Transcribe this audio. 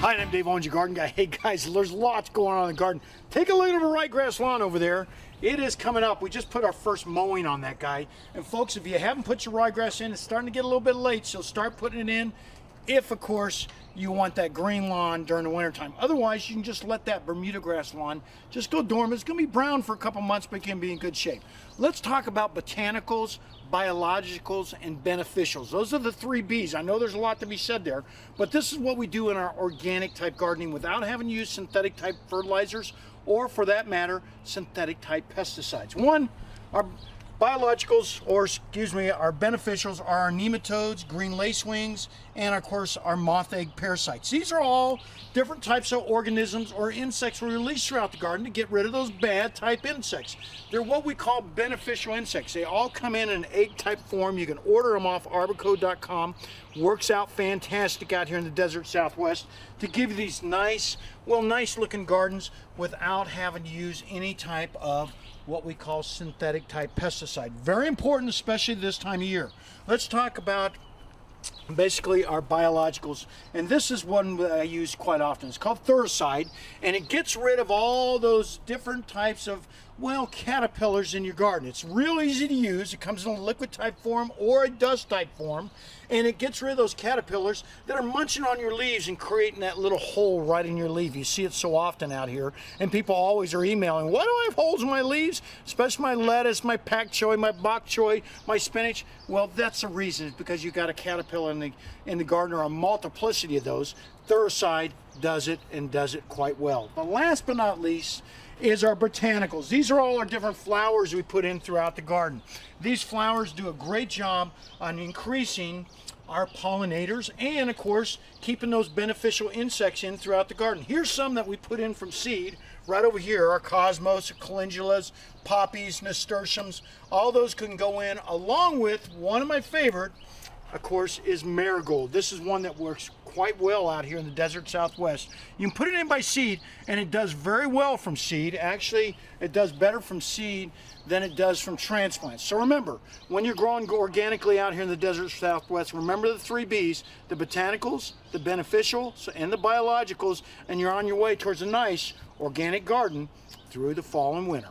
Hi, I'm Dave Owens, your garden guy. Hey guys, there's lots going on in the garden. Take a look at the ryegrass lawn over there. It is coming up. We just put our first mowing on that guy. And folks, if you haven't put your ryegrass in, it's starting to get a little bit late, so start putting it in if, of course, you want that green lawn during the winter time. Otherwise, you can just let that Bermuda grass lawn just go dormant. It's going to be brown for a couple months, but it can be in good shape. Let's talk about botanicals, biologicals, and beneficials. Those are the three B's. I know there's a lot to be said there, but this is what we do in our organic type gardening without having to use synthetic type fertilizers or, for that matter, synthetic type pesticides. One, our biologicals, or excuse me, our beneficials are our nematodes, green lacewings, and of course our moth egg parasites. These are all different types of organisms or insects we release throughout the garden to get rid of those bad type insects. They're what we call beneficial insects. They all come in an egg type form. You can order them off arbocode.com. Works out fantastic out here in the desert Southwest to give you these nice, well, nice looking gardens without having to use any type of what we call synthetic type pesticide. Very important, especially this time of year. Let's talk about basically our biologicals, and this is one that I use quite often. It's called Thuricide, and it gets rid of all those different types of, well, caterpillars in your garden. It's real easy to use. It comes in a liquid type form or a dust type form, and it gets rid of those caterpillars that are munching on your leaves and creating that little hole right in your leaf. You see it so often out here, and people always are emailing, why do I have holes in my leaves? Especially my lettuce, my pak choi, my bok choy, my spinach. Well, that's the reason. It's because you got a caterpillar in the garden, or a multiplicity of those. Thuricide does it, and does it quite well. But last but not least is our botanicals. These are all our different flowers we put in throughout the garden. These flowers do a great job on increasing our pollinators and, of course, keeping those beneficial insects in throughout the garden. Here's some that we put in from seed right over here. Our cosmos, calendulas, poppies, nasturtiums, all those can go in, along with one of my favorite, of course, is marigold. This is one that works quite well out here in the desert Southwest. You can put it in by seed, and it does very well from seed. Actually, it does better from seed than it does from transplants. So remember, when you're growing organically out here in the desert Southwest, remember the three B's: the botanicals, the beneficials, and the biologicals, and you're on your way towards a nice organic garden through the fall and winter.